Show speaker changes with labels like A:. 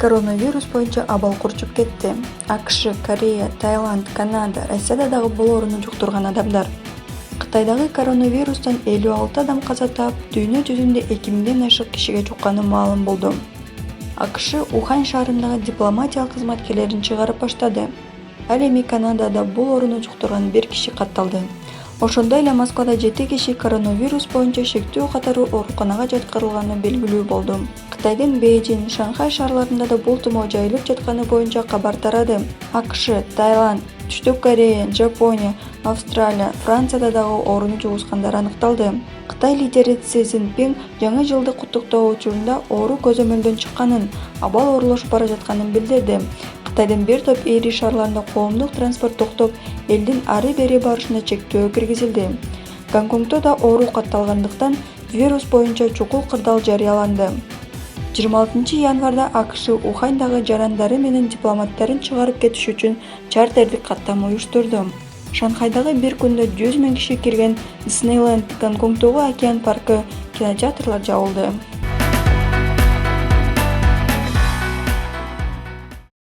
A: Коронавирус боюнча абал курчуп кетти. АКШ, Корея, Таиланд, Канада, Россияда дагы бул ооруну жуктурган адамдар. Кытайдагы коронавирустан 56 адам каза таап, дүйнө жүзүндө 2000ден ашык кишиге жукканы маалым болду. АКШ Ухань шаарындагы дипломатиялык кызматкерлерин чыгарып баштады. Ал эми Канадада бул ооруну жуктурган 1 киши катталды. Ошондой эле Москвада 7 киши коронавирус боюнча шектүү катары ооруканага жаткырылганы белгилүү болду. Кытайдын Бейжин, Шанхай шаарларында да бул тумоо жайылып жатканы боюнча кабар тарады. АКШ, Таиланд, Түштүк Корея, Жапония, Австралия, Францияда дагы ооруну жугузгандар аныкталды. Кытай лидери Си Цзиньпин жаңы жылды куттуктоо учурунда оору көзөмөлдөн чыкканын, абал оорлошуп бара жатканын билдирди. Кытайдын бир топ ири шаарларында коомдук транспорт токтоп, элдин ары-бери барышына чектөө киргизилди. Гонконгдо да оору катталгандыктан вирус боюнча чукул кырдаал жарыяланды. 26 январда АКШ Уханьдагы жарандары менен дипломаттарын чыгарып кетиш үчүн чартердик каттама уюштурду. Шанхайдагы бир күндө 100 000 киши кирген Диснейленд, Гонконгдогу океан паркы, кинотеатрлар жабылды.